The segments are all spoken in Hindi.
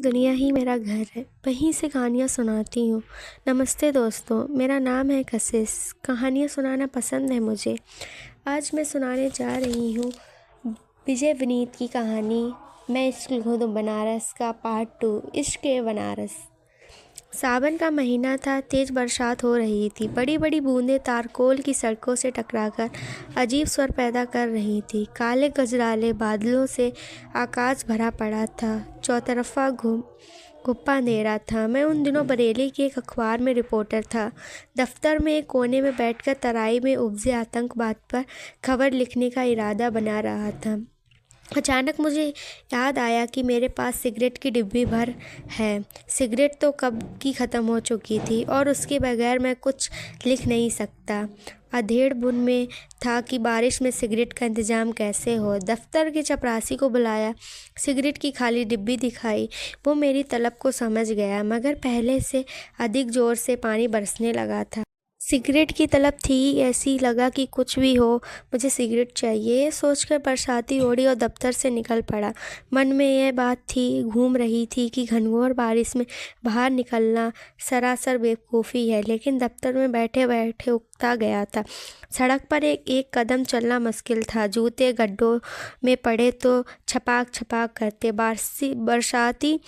दुनिया ही मेरा घर है, वहीं से कहानियाँ सुनाती हूँ। नमस्ते दोस्तों, मेरा नाम है कशिश। कहानियाँ सुनाना पसंद है मुझे। आज मैं सुनाने जा रही हूँ विजय विनीत की कहानी मैं इश्क लिखूँ तो बनारस का पार्ट 2, इश्क ए बनारस। सावन का महीना था, तेज बरसात हो रही थी। बड़ी बड़ी बूंदें तारकोल की सड़कों से टकराकर अजीब स्वर पैदा कर रही थी। काले गजराले बादलों से आकाश भरा पड़ा था, चौतरफा घुप्पा अंधेरा था। मैं उन दिनों बरेली के एक अखबार में रिपोर्टर था। दफ्तर में एक कोने में बैठकर तराई में उपजे आतंकवाद पर खबर लिखने का इरादा बना रहा था। अचानक मुझे याद आया कि मेरे पास सिगरेट की डिब्बी भर है। सिगरेट तो कब की ख़त्म हो चुकी थी और उसके बगैर मैं कुछ लिख नहीं सकता। अधेड़ बुन में था कि बारिश में सिगरेट का इंतज़ाम कैसे हो। दफ्तर के चपरासी को बुलाया, सिगरेट की खाली डिब्बी दिखाई। वो मेरी तलब को समझ गया, मगर पहले से अधिक ज़ोर से पानी बरसने लगा था। सिगरेट की तलब थी, ऐसी लगा कि कुछ भी हो मुझे सिगरेट चाहिए। ये सोचकर बरसाती ओढ़ी और दफ्तर से निकल पड़ा। मन में यह बात घूम रही थी कि घनघोर बारिश में बाहर निकलना सरासर बेवकूफ़ी है, लेकिन दफ्तर में बैठे बैठे उकता गया था। सड़क पर एक कदम चलना मुश्किल था। जूते गड्ढों में पड़े तो छपाक छपाक करते। बरसाती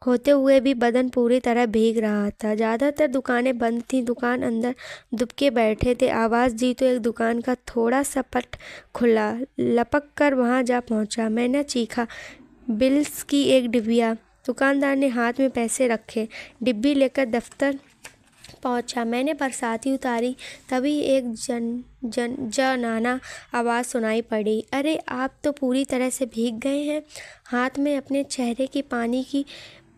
होते हुए भी बदन पूरी तरह भीग रहा था। ज़्यादातर दुकानें बंद थीं। दुकान अंदर दुबके बैठे थे। आवाज़ दी तो एक दुकान का थोड़ा सा पट खुला। लपक कर वहाँ जा पहुँचा। मैंने चीखा, बिल्स की एक डिबिया। दुकानदार ने हाथ में पैसे रखे, डिब्बी लेकर दफ्तर पहुँचा। मैंने बरसाती उतारी, तभी एक जनाना आवाज़ सुनाई पड़ी, अरे आप तो पूरी तरह से भीग गए हैं। हाथ में अपने चेहरे की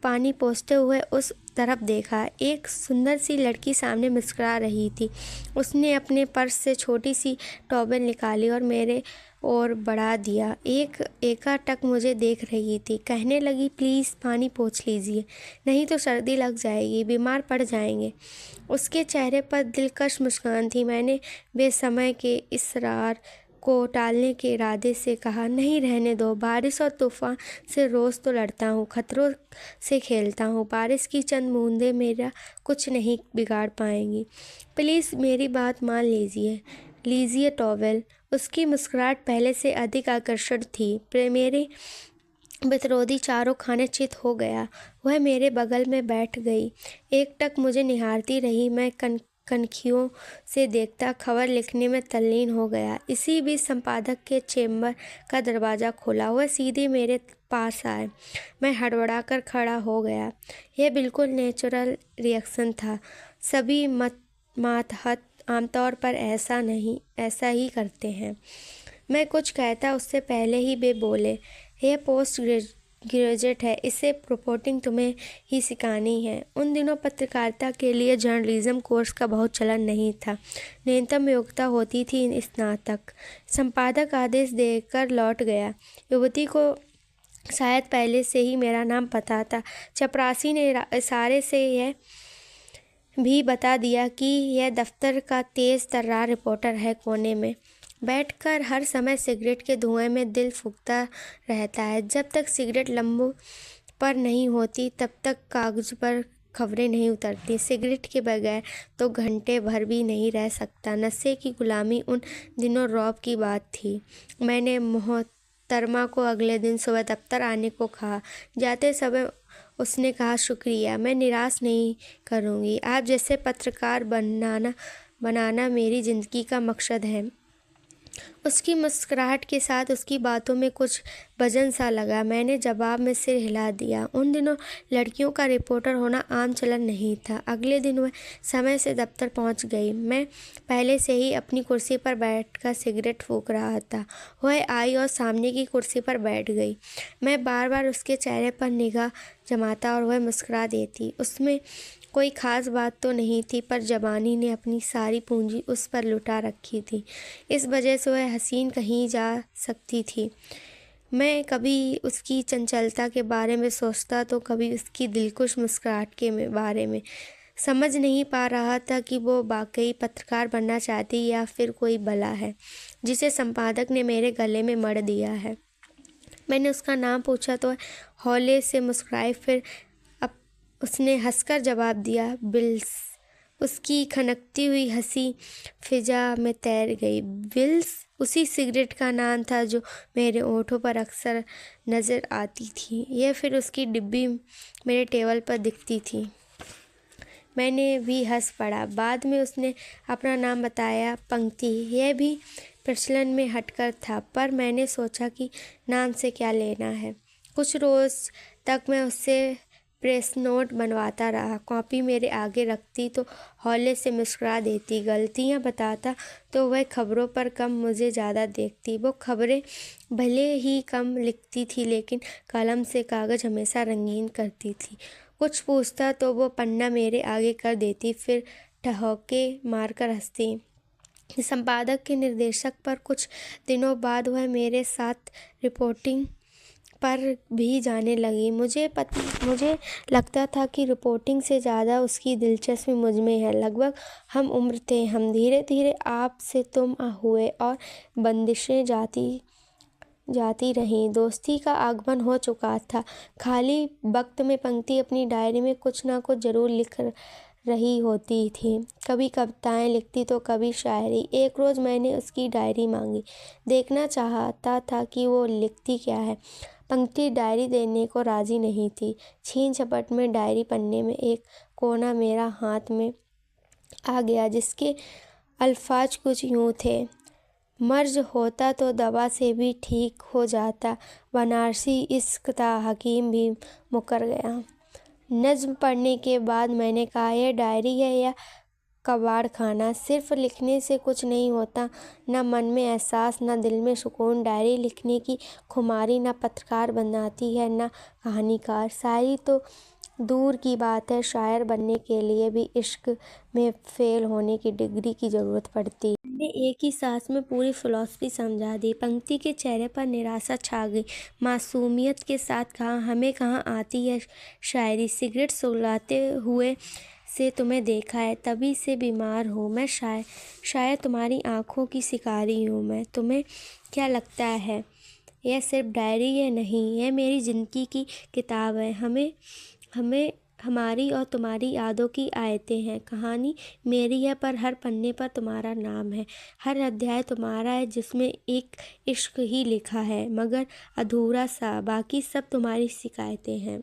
पानी पोंछते हुए उस तरफ देखा। एक सुंदर सी लड़की सामने मुस्कुरा रही थी। उसने अपने पर्स से छोटी सी टॉवेल निकाली और मेरे ओर बढ़ा दिया। एक एकाटक मुझे देख रही थी। कहने लगी, प्लीज़ पानी पोंछ लीजिए, नहीं तो सर्दी लग जाएगी, बीमार पड़ जाएंगे। उसके चेहरे पर दिलकश मुस्कान थी। मैंने बेसमय के इसरार को टालने के इरादे से कहा, नहीं, रहने दो। बारिश और तूफान से रोज़ तो लड़ता हूँ, खतरों से खेलता हूँ। बारिश की चंद बूंदें मेरा कुछ नहीं बिगाड़ पाएंगी। प्लीज़ मेरी बात मान लीजिए टॉवेल। उसकी मुस्कुराहट पहले से अधिक आकर्षक थी। मेरे विरोधी चारों खाने चित हो गया। वह मेरे बगल में बैठ गई, एकटक मुझे निहारती रही। मैं कनखियों से देखता, खबर लिखने में तल्लीन हो गया। इसी बीच संपादक के चेम्बर का दरवाज़ा खुला। वह सीधे मेरे पास आए। मैं हड़बड़ाकर खड़ा हो गया। यह बिल्कुल नेचुरल रिएक्शन था। सभी मातहत आमतौर पर ऐसा ही करते हैं। मैं कुछ कहता उससे पहले ही वे बोले, यह पोस्ट ग्रेजुएट है, इसे रिपोर्टिंग तुम्हें ही सिखानी है। उन दिनों पत्रकारिता के लिए जर्नलिज्म कोर्स का बहुत चलन नहीं था। न्यूनतम योग्यता होती थी स्नातक। संपादक आदेश देकर लौट गया। युवती को शायद पहले से ही मेरा नाम पता था। चपरासी ने इशारे से यह भी बता दिया कि यह दफ्तर का तेज तर्रार रिपोर्टर है। कोने में बैठकर हर समय सिगरेट के धुएं में दिल फूंकता रहता है। जब तक सिगरेट लंबों पर नहीं होती, तब तक कागज पर खबरें नहीं उतरती। सिगरेट के बगैर तो घंटे भर भी नहीं रह सकता। नशे की गुलामी उन दिनों रौब की बात थी। मैंने मोहतरमा को अगले दिन सुबह दफ्तर आने को कहा। जाते समय उसने कहा, शुक्रिया, मैं निराश नहीं करूँगी। आप जैसे पत्रकार बनाना मेरी ज़िंदगी का मकसद है। उसकी मुस्कुराहट के साथ उसकी बातों में कुछ वजन सा लगा। मैंने जवाब में सिर हिला दिया। उन दिनों लड़कियों का रिपोर्टर होना आम चलन नहीं था। अगले दिन वह समय से दफ्तर पहुंच गई। मैं पहले से ही अपनी कुर्सी पर बैठकर सिगरेट फूंक रहा था। वह आई और सामने की कुर्सी पर बैठ गई। मैं बार बार उसके चेहरे पर निगाह जमाता और वह मुस्कुरा देती। उसमें कोई ख़ास बात तो नहीं थी, पर जवानी ने अपनी सारी पूंजी उस पर लुटा रखी थी। इस वजह से वह हसीन कहीं जा सकती थी। मैं कभी उसकी चंचलता के बारे में सोचता तो कभी उसकी दिलकुश मुस्कुराहट के बारे में। समझ नहीं पा रहा था कि वो वाकई पत्रकार बनना चाहती या फिर कोई बला है जिसे संपादक ने मेरे गले में मढ़ दिया है। मैंने उसका नाम पूछा तो हौले से मुस्कुराई, फिर अब उसने हंसकर जवाब दिया, बिल्स। उसकी खनकती हुई हंसी फिजा में तैर गई। बिल्स उसी सिगरेट का नाम था जो मेरे होठों पर अक्सर नज़र आती थी। यह फिर उसकी डिब्बी मेरे टेबल पर दिखती थी। मैंने भी हंस पड़ा। बाद में उसने अपना नाम बताया, पंक्ति। यह भी प्रचलन में हटकर था, पर मैंने सोचा कि नाम से क्या लेना है। कुछ रोज़ तक मैं उससे प्रेस नोट बनवाता रहा। कॉपी मेरे आगे रखती तो हौले से मुस्कुरा देती, गलतियाँ बताता तो वह खबरों पर कम मुझे ज़्यादा देखती। वो खबरें भले ही कम लिखती थी, लेकिन कलम से कागज़ हमेशा रंगीन करती थी। कुछ पूछता तो वो पन्ना मेरे आगे कर देती, फिर ठहाके मारकर हंसती। संपादक के निर्देशक पर कुछ दिनों बाद वह मेरे साथ रिपोर्टिंग पर भी जाने लगी। मुझे लगता था कि रिपोर्टिंग से ज़्यादा उसकी दिलचस्पी मुझ में है। लगभग हम उम्र थे। हम धीरे धीरे आप से तुम हुए और बंदिशें जाती रहीं। दोस्ती का आगमन हो चुका था। खाली वक्त में पंक्ति अपनी डायरी में कुछ ना कुछ ज़रूर लिख रही होती थी। कभी कविताएं लिखती तो कभी शायरी। एक रोज़ मैंने उसकी डायरी मांगी, देखना चाहता था कि वो लिखती क्या है। पंक्ति डायरी देने को राजी नहीं थी। छीन झपट में डायरी पन्ने में एक कोना मेरा हाथ में आ गया, जिसके अल्फाज कुछ यूँ थे, मर्ज होता तो दवा से भी ठीक हो जाता, बनारसी इश्क था, हकीम भी मुकर गया। नज़्म पढ़ने के बाद मैंने कहा, यह डायरी है या कबाड़ खाना? सिर्फ लिखने से कुछ नहीं होता, न मन में एहसास, न दिल में सुकून। डायरी लिखने की खुमारी न पत्रकार बनाती है न कहानीकार। शायरी तो दूर की बात है, शायर बनने के लिए भी इश्क में फेल होने की डिग्री की ज़रूरत पड़ती। मैंने एक ही सांस में पूरी फिलॉसफी समझा दी। पंक्ति के चेहरे पर निराशा छा गई। मासूमियत के साथ कहा, हमें कहाँ आती है शायरी? सिगरेट सुलगाते हुए से तुम्हें देखा है, तभी से बीमार हूँ मैं। शायद तुम्हारी आँखों की शिकारी हूँ मैं। तुम्हें क्या लगता है यह सिर्फ डायरी है? नहीं, यह मेरी ज़िंदगी की किताब है। हमें हमारी और तुम्हारी यादों की आयतें हैं। कहानी मेरी है, पर हर पन्ने पर तुम्हारा नाम है। हर अध्याय तुम्हारा है, जिसमें एक इश्क ही लिखा है, मगर अधूरा सा। बाकी सब तुम्हारी शिकायतें हैं।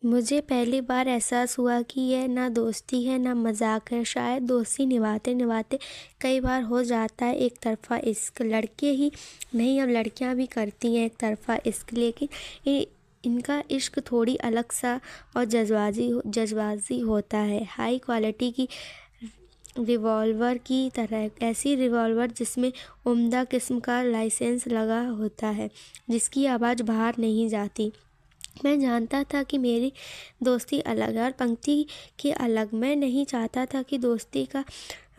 मुझे पहली बार एहसास हुआ कि यह ना दोस्ती है ना मजाक है। शायद दोस्ती निभाते निभाते कई बार हो जाता है एक तरफा इश्क। लड़के ही नहीं, अब लड़कियां भी करती हैं एक तरफा इश्क, लेकिन इनका इश्क थोड़ी अलग सा और जज्बाती होता है। हाई क्वालिटी की रिवॉल्वर की तरह, ऐसी रिवॉल्वर जिसमें उम्दा किस्म का लाइसेंस लगा होता है, जिसकी आवाज़ बाहर नहीं जाती। मैं जानता था कि मेरी दोस्ती अलग है और पंक्ति की अलग। मैं नहीं चाहता था कि दोस्ती का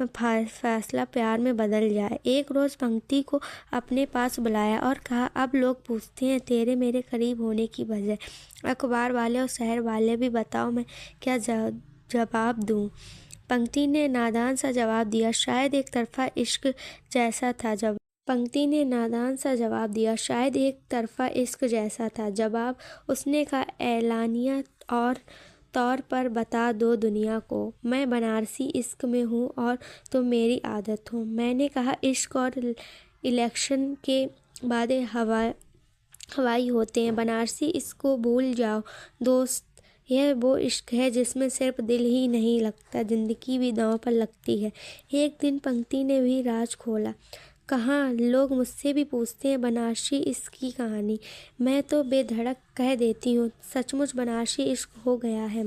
फैसला प्यार में बदल जाए। एक रोज़ पंक्ति को अपने पास बुलाया और कहा, अब लोग पूछते हैं तेरे मेरे करीब होने की वजह। अखबार वाले और शहर वाले भी, बताओ मैं क्या जवाब दूँ? पंक्ति ने नादान सा जवाब दिया, शायद एक तरफा इश्क जैसा था। पंक्ति ने नादान सा जवाब दिया, शायद एक तरफा इश्क जैसा था। जवाब उसने का एलानिया और तौर पर बता दो दुनिया को, मैं बनारसी इश्क में हूँ और तुम मेरी आदत हो। मैंने कहा, इश्क और इलेक्शन के वादे हवाई होते हैं। बनारसी इश्क को भूल जाओ दोस्त। यह वो इश्क है जिसमें सिर्फ दिल ही नहीं लगता, जिंदगी भी दांव पर लगती है। एक दिन पंक्ति ने भी राज खोला। कहाँ लोग मुझसे भी पूछते हैं बनारसी इश्क की कहानी। मैं तो बेधड़क कह देती हूँ, सचमुच बनारसी इश्क हो गया है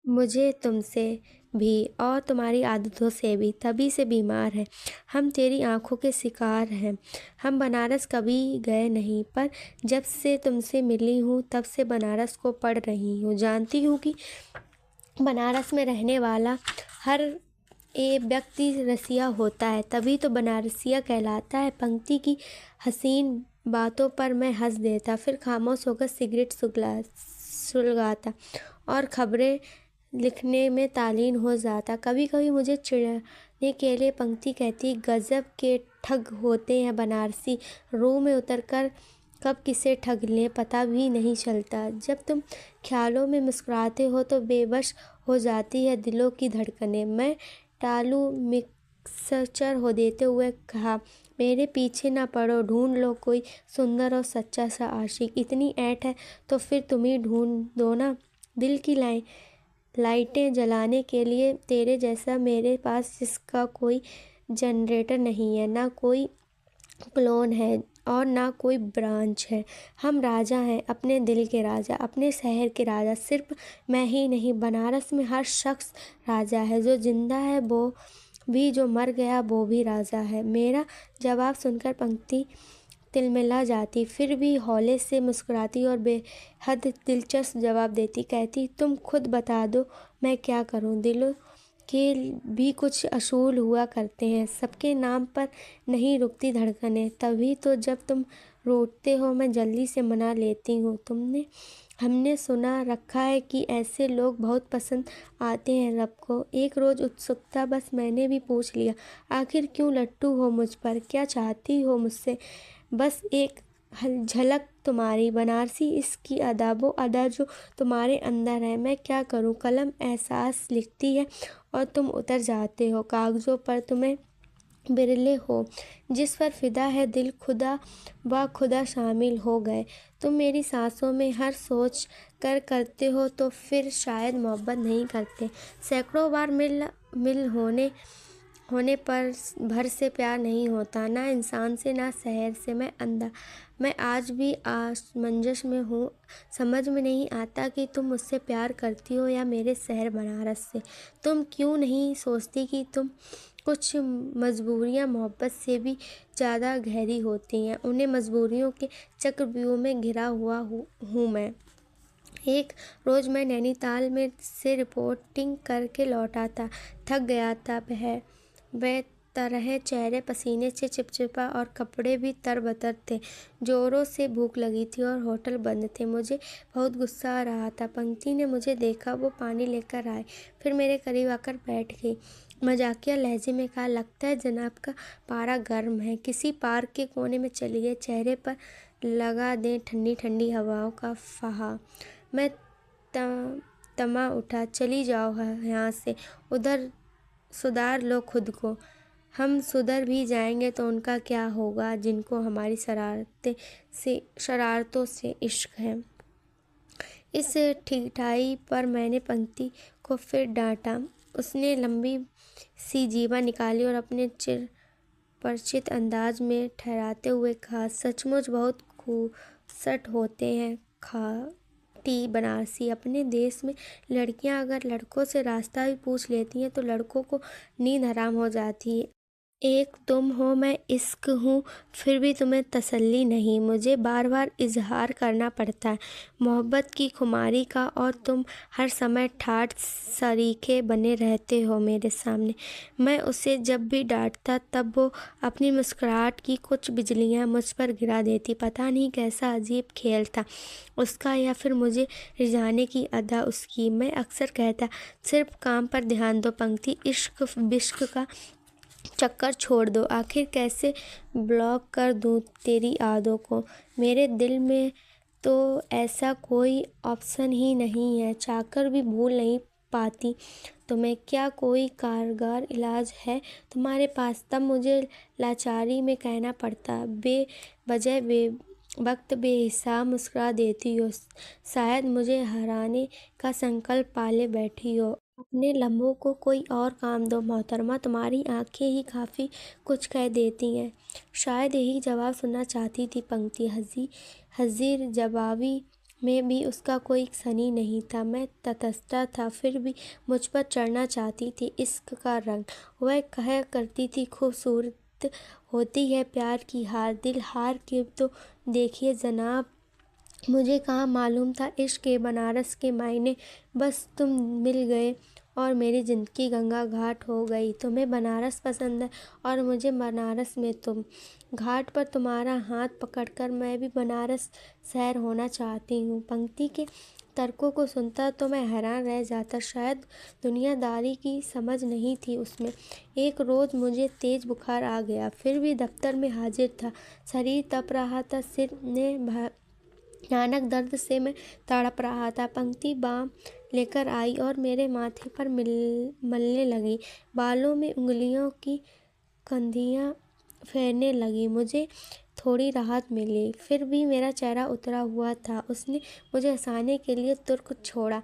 मुझे तुमसे भी और तुम्हारी आदतों से भी, तभी से बीमार है। हम तेरी आंखों के शिकार हैं। हम बनारस कभी गए नहीं, पर जब से तुमसे मिली हूँ तब से बनारस को पढ़ रही हूँ। जानती हूँ कि बनारस में रहने वाला हर व्यक्ति रसिया होता है, तभी तो बनारसिया कहलाता है। पंक्ति की हसीन बातों पर मैं हंस देता, फिर खामोश होकर सिगरेट सुलगाता और खबरें लिखने में तालीन हो जाता। कभी कभी मुझे चिढ़ने के लिए पंक्ति कहती, गजब के ठग होते हैं बनारसी। रूह में उतरकर कब किसे ठग लें पता भी नहीं चलता। जब तुम ख्यालों में मुस्कुराते हो तो बेबस हो जाती है दिलों की धड़कनें। मैं टालू मिक्सचर हो देते हुए कहा, मेरे पीछे ना पड़ो, ढूंढ लो कोई सुंदर और सच्चा सा आशिक। इतनी ऐंठ है तो फिर तुम ही ढूंढ दो ना। दिल की लाइटें जलाने के लिए तेरे जैसा मेरे पास जिसका कोई जनरेटर नहीं है, ना कोई क्लोन है और ना कोई ब्रांच है। हम राजा हैं, अपने दिल के राजा, अपने शहर के राजा। सिर्फ मैं ही नहीं, बनारस में हर शख्स राजा है। जो जिंदा है वो भी, जो मर गया वो भी राजा है। मेरा जवाब सुनकर पंक्ति तिलमिला जाती, फिर भी हौले से मुस्कुराती और बेहद दिलचस्प जवाब देती। कहती, तुम खुद बता दो मैं क्या करूं। दिलों के भी कुछ असूल हुआ करते हैं, सबके नाम पर नहीं रुकती धड़कनें। तभी तो जब तुम रोते हो मैं जल्दी से मना लेती हूँ। हमने सुना रखा है कि ऐसे लोग बहुत पसंद आते हैं रब को। एक रोज़ उत्सुकता बस मैंने भी पूछ लिया, आखिर क्यों लट्टू हो मुझ पर, क्या चाहती हो मुझसे? बस एक झलक तुम्हारी बनारसी इसकी अदाबो अदा जो तुम्हारे अंदर है। मैं क्या करूं, कलम एहसास लिखती है और तुम उतर जाते हो। कागज़ों पर तुम्हें बिरले हो जिस पर फिदा है दिल, खुदा व खुदा शामिल हो गए। तुम मेरी सांसों में हर सोच कर करते हो तो फिर शायद मोहब्बत नहीं करते। सैकड़ों बार मिल होने पर भर से प्यार नहीं होता, ना इंसान से ना शहर से। मैं आज भी असमंजस में हूँ। समझ में नहीं आता कि तुम मुझसे प्यार करती हो या मेरे शहर बनारस से। तुम क्यों नहीं सोचती कि तुम कुछ मजबूरियाँ मोहब्बत से भी ज़्यादा गहरी होती हैं। उन्हें मजबूरियों के चक्रव्यूह में घिरा हुआ हूँ मैं। एक रोज़ मैं नैनीताल में से रिपोर्टिंग करके लौटा था, थक गया था। वह तरह चेहरे पसीने से चिपचिपा और कपड़े भी तरबतर थे। जोरों से भूख लगी थी और होटल बंद थे। मुझे बहुत गुस्सा आ रहा था। पंक्ति ने मुझे देखा, वो पानी लेकर आए, फिर मेरे करीब आकर बैठ गई। मजाकिया लहजे में कहा, लगता है जनाब का पारा गर्म है, किसी पार्क के कोने में चलिए, चेहरे पर लगा दें ठंडी ठंडी हवाओं का फहा। मैं तमा उठा, चली जाओ यहाँ से, उधर सुधार लो खुद को। हम सुधर भी जाएंगे तो उनका क्या होगा जिनको हमारी शरारतों से इश्क है। इस ठिठाई पर मैंने पंक्ति को फिर डांटा। उसने लंबी सी जीवा निकाली और अपने चिर परिचित अंदाज में ठहराते हुए कहा, सचमुच बहुत खूबसूरत होते हैं खाटी बनारसी। अपने देश में लड़कियां अगर लड़कों से रास्ता भी पूछ लेती हैं तो लड़कों को नींद हराम हो जाती है। एक तुम हो, मैं इश्क हूँ, फिर भी तुम्हें तसल्ली नहीं। मुझे बार बार इजहार करना पड़ता है मोहब्बत की खुमारी का, और तुम हर समय ठाठ सरीखे बने रहते हो मेरे सामने। मैं उसे जब भी डांटता तब वो अपनी मुस्कुराहट की कुछ बिजलियाँ मुझ पर गिरा देती। पता नहीं कैसा अजीब खेल था उसका, या फिर मुझे रिझाने की अदा उसकी। मैं अक्सर कहता, सिर्फ काम पर ध्यान दो पंक्ति, इश्क बिश्क का चक्कर छोड़ दो। आखिर कैसे ब्लॉक कर दूँ तेरी यादों को। मेरे दिल में तो ऐसा कोई ऑप्शन ही नहीं है, चाहकर भी भूल नहीं पाती तुम्हें। क्या कोई कारगर इलाज है तुम्हारे पास? तब मुझे लाचारी में कहना पड़ता, बेवजह वक्त बेहिसाब मुस्कुरा देती हो, शायद मुझे हराने का संकल्प पाले बैठी हो। अपने लम्हों को कोई और काम दो मोहतरमा, तुम्हारी आंखें ही काफ़ी कुछ कह देती हैं। शायद यही जवाब सुनना चाहती थी पंक्ति। हज़ीर जवाबी में भी उसका कोई सनी नहीं था। मैं तटस्थ था, फिर भी मुझ पर चढ़ना चाहती थी इश्क का रंग। वह कहा करती थी, खूबसूरत होती है प्यार की हार, दिल हार के तो देखिए जनाब। मुझे कहाँ मालूम था इश्क के बनारस के मायने। बस तुम मिल गए और मेरी ज़िंदगी गंगा घाट हो गई। तुम्हें बनारस पसंद है और मुझे बनारस में तुम। घाट पर तुम्हारा हाथ पकड़कर मैं भी बनारस सैर होना चाहती हूँ। पंक्ति के तर्कों को सुनता तो मैं हैरान रह जाता। शायद दुनियादारी की समझ नहीं थी उसमें। एक रोज़ मुझे तेज बुखार आ गया, फिर भी दफ्तर में हाजिर था। शरीर तप रहा था, सिर में भयानक दर्द से मैं तड़प रहा था। पंक्ति बाम लेकर आई और मेरे माथे पर मलने लगी। बालों में उंगलियों की कंधियां फेरने लगी। मुझे थोड़ी राहत मिली, फिर भी मेरा चेहरा उतरा हुआ था। उसने मुझे हंसाने के लिए तुर्क छोड़ा।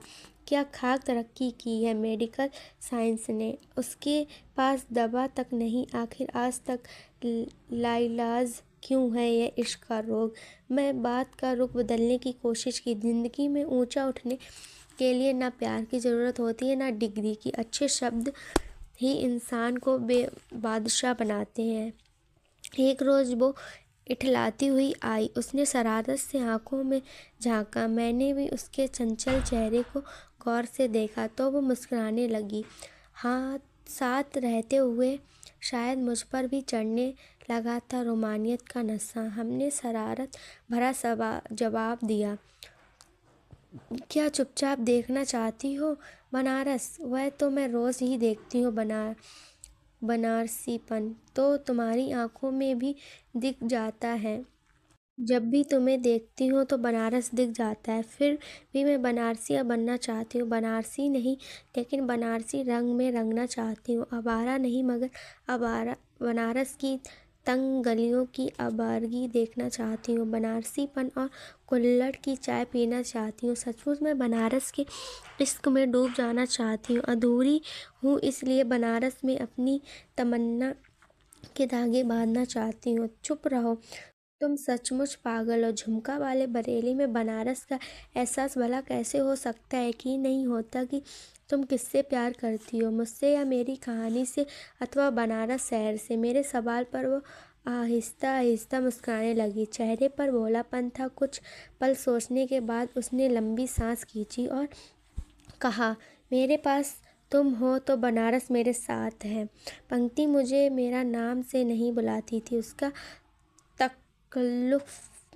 क्या खाक तरक्की की है मेडिकल साइंस ने। उसके पास दवा तक नहीं। आखिर आज तक लाइलाज क्यों है ये इश्क का रोग। मैं बात का रुख बदलने की कोशिश की। जिंदगी में ऊंचा उठने के लिए ना प्यार की ज़रूरत होती है, ना डिग्री की। अच्छे शब्द ही इंसान को बादशाह बनाते हैं। एक रोज़ वो इठलाती हुई आई। उसने शरारत से आंखों में झांका। मैंने भी उसके चंचल चेहरे को गौर से देखा तो वो मुस्कुराने लगी। हाँ, साथ रहते हुए शायद मुझ पर भी चढ़ने लगा था रोमानियत का नशा। हमने शरारत भरा जवाब दिया, क्या चुपचाप देखना चाहती हो बनारस? वह तो मैं रोज़ ही देखती हूँ। बनारसीपन तो तुम्हारी आंखों में भी दिख जाता है। जब भी तुम्हें देखती हूँ तो बनारस दिख जाता है। फिर भी मैं बनारसी बनना चाहती हूँ। बनारसी नहीं, लेकिन बनारसी रंग में रंगना चाहती हूँ। आवारा नहीं, मगर आवारा। बनारस की तंग गलियों की आवारगी देखना चाहती हूँ। बनारसीपन और कुल्हड़ की चाय पीना चाहती हूँ। सचमुच मैं बनारस के इश्क में डूब जाना चाहती हूँ। अधूरी हूँ, इसलिए बनारस में अपनी तमन्ना के धागे बांधना चाहती हूँ। चुप रहो, तुम सचमुच पागल हो। झुमका वाले बरेली में बनारस का एहसास भला कैसे हो सकता है? कि नहीं होता कि तुम किससे प्यार करती हो, मुझसे या मेरी कहानी से, अथवा बनारस शहर से? मेरे सवाल पर वो आहिस्ता आहिस्ता मुस्कुराने लगी। चेहरे पर भोलापन था। कुछ पल सोचने के बाद उसने लंबी सांस खींची और कहा, मेरे पास तुम हो तो बनारस मेरे साथ है। पंक्ति मुझे मेरा नाम से नहीं बुलाती थी। उसका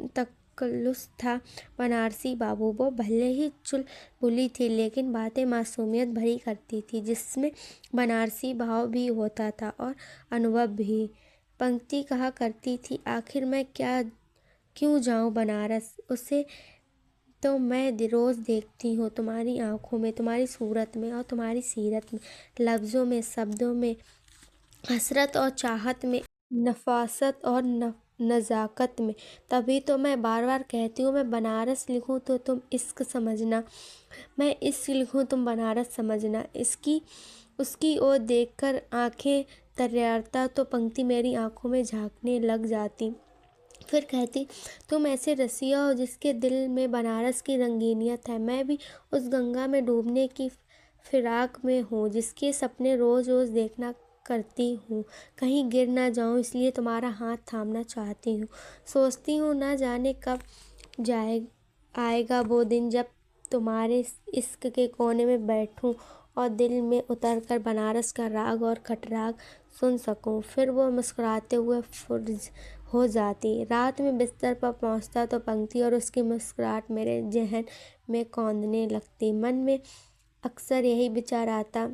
तकल्लुफ़ था बनारसी बाबू। वो भले ही चुलबुली थी, लेकिन बातें मासूमियत भरी करती थी, जिसमें बनारसी भाव भी होता था और अनुभव भी। पंक्ति कहा करती थी, आखिर मैं क्यों जाऊं बनारस? उसे तो मैं रोज़ देखती हूँ, तुम्हारी आंखों में, तुम्हारी सूरत में और तुम्हारी सीरत में, लफ्ज़ों में, शब्दों में, हसरत और चाहत में, नफासत और नज़ाकत में। तभी तो मैं बार बार कहती हूँ, मैं बनारस लिखूँ तो तुम इश्क समझना, मैं इश्क लिखूँ तुम बनारस समझना। उसकी ओर देखकर आंखें तर्राता तो पंक्ति मेरी आंखों में झांकने लग जाती। फिर कहती, तुम ऐसे रसिया हो जिसके दिल में बनारस की रंगीनियत है। मैं भी उस गंगा में डूबने की फिराक में हूँ, जिसके सपने रोज़ रोज़ देखना करती हूँ। कहीं गिर ना जाऊँ, इसलिए तुम्हारा हाथ थामना चाहती हूँ। सोचती हूँ ना जाने कब आएगा वो दिन जब तुम्हारे इश्क के कोने में बैठूं और दिल में उतरकर बनारस का राग और खटराग सुन सकूं। फिर वो मुस्कुराते हुए फुर्ज हो जाती। रात में बिस्तर पर पहुंचता तो पंक्ति और उसकी मुस्कुराहट मेरे जहन में कौंधने लगती। मन में अक्सर यही विचार आता,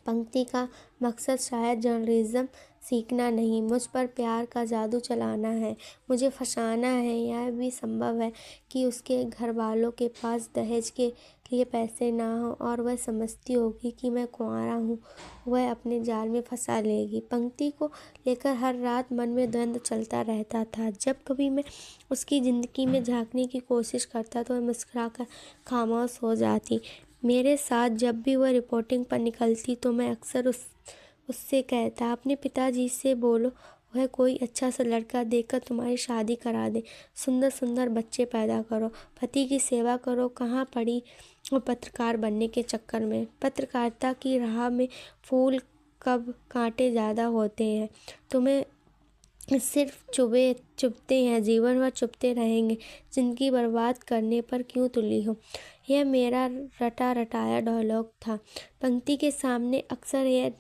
पंक्ति का मकसद शायद जर्नलिज्म सीखना नहीं, मुझ पर प्यार का जादू चलाना है, मुझे फंसाना है। यह भी संभव है कि उसके घर वालों के पास दहेज के लिए पैसे ना हो और वह समझती होगी कि मैं कुंवारा हूँ, वह अपने जाल में फंसा लेगी। पंक्ति को लेकर हर रात मन में द्वंद्व चलता रहता था। जब कभी मैं उसकी ज़िंदगी में झांकने की कोशिश करता तो वह मुस्कुराकर खामोश हो जाती। मेरे साथ जब भी वह रिपोर्टिंग पर निकलती तो मैं अक्सर उससे कहता, अपने पिताजी से बोलो वह कोई अच्छा सा लड़का देखकर तुम्हारी शादी करा दे, सुंदर सुंदर बच्चे पैदा करो, पति की सेवा करो। कहाँ पड़ी वो पत्रकार बनने के चक्कर में। पत्रकारिता की राह में फूल कब कांटे ज़्यादा होते हैं। तुम्हें सिर्फ चुभते हैं, जीवन भर चुभते रहेंगे। जिंदगी बर्बाद करने पर क्यों तुली हो? यह मेरा रटा रटाया डायलॉग था। पंक्ति के सामने अक्सर यह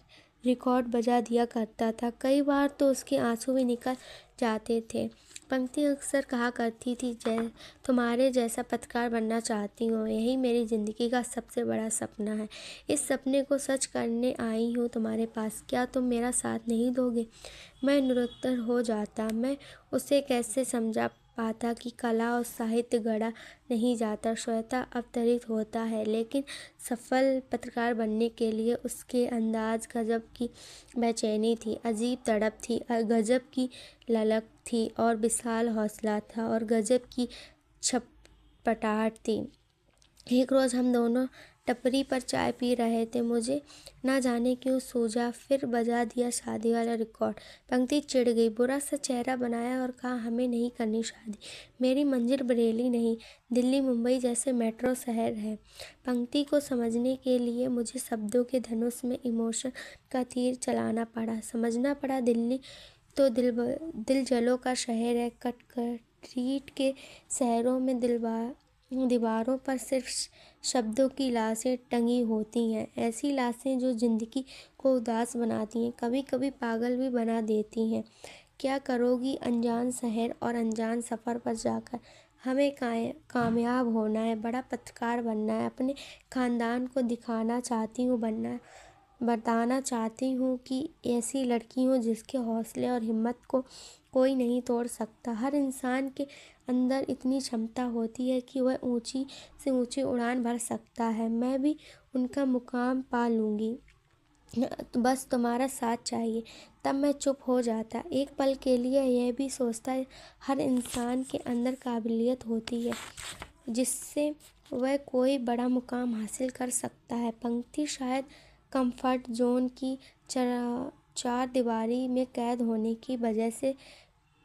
रिकॉर्ड बजा दिया करता था। कई बार तो उसके आंसू भी निकल जाते थे। पंक्ति अक्सर कहा करती थी, तुम्हारे जैसा पत्रकार बनना चाहती हूँ, यही मेरी ज़िंदगी का सबसे बड़ा सपना है। इस सपने को सच करने आई हूँ तुम्हारे पास, क्या तुम मेरा साथ नहीं दोगे? मैं निरुत्तर हो जाता। मैं उसे कैसे समझा पाता कि कला और साहित्य गढ़ा नहीं जाता, स्वतः अवतरित होता है। लेकिन सफल पत्रकार बनने के लिए उसके अंदाज गजब की बेचैनी थी, अजीब तड़प थी, गजब की ललक थी और विशाल हौसला था और गजब की छटपटाहट थी। एक रोज़ हम दोनों टपरी पर चाय पी रहे थे। मुझे ना जाने क्यों सूझा, फिर बजा दिया शादी वाला रिकॉर्ड। पंक्ति चिढ़ गई, बुरा सा चेहरा बनाया और कहा, हमें नहीं करनी शादी। मेरी मंजिल बरेली नहीं, दिल्ली मुंबई जैसे मेट्रो शहर है। पंक्ति को समझने के लिए मुझे शब्दों के धनुष में इमोशन का तीर चलाना पड़ा। समझना पड़ा, दिल्ली तो दिल जलों का शहर है। कंक्रीट के शहरों में दीवारों पर सिर्फ शब्दों की लाशें टंगी होती हैं, ऐसी लाशें जो जिंदगी को उदास बनाती हैं, कभी कभी पागल भी बना देती हैं। क्या करोगी अनजान शहर और अनजान सफ़र पर जाकर? हमें कामयाब होना है, बड़ा पत्रकार बनना है, अपने खानदान को दिखाना चाहती हूँ, बताना चाहती हूँ कि ऐसी लड़की हूँ जिसके हौसले और हिम्मत को कोई नहीं तोड़ सकता। हर इंसान के अंदर इतनी क्षमता होती है कि वह ऊंची से ऊंची उड़ान भर सकता है। मैं भी उनका मुकाम पा लूँगी, बस तुम्हारा साथ चाहिए। तब मैं चुप हो जाता, एक पल के लिए यह भी सोचता, हर इंसान के अंदर काबिलियत होती है जिससे वह कोई बड़ा मुकाम हासिल कर सकता है। पंक्ति शायद कंफर्ट जोन की चार दीवारी में कैद होने की वजह से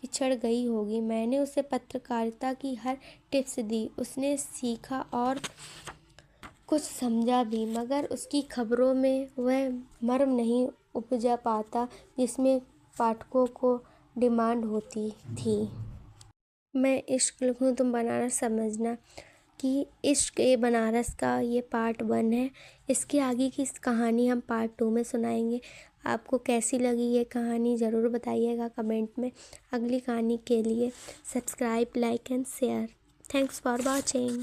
पिछड़ गई होगी। मैंने उसे पत्रकारिता की हर टिप्स दी, उसने सीखा और कुछ समझा भी, मगर उसकी खबरों में वह मर्म नहीं उपजा पाता जिसमें पाठकों को डिमांड होती थी। मैं इश्क लिखूं तुम बनारस समझना कि इश्क ए बनारस का ये पार्ट 1 है। इसके आगे की कहानी हम पार्ट 2 में सुनाएंगे। आपको कैसी लगी ये कहानी ज़रूर बताइएगा कमेंट में। अगली कहानी के लिए subscribe, like and share. Thanks for watching.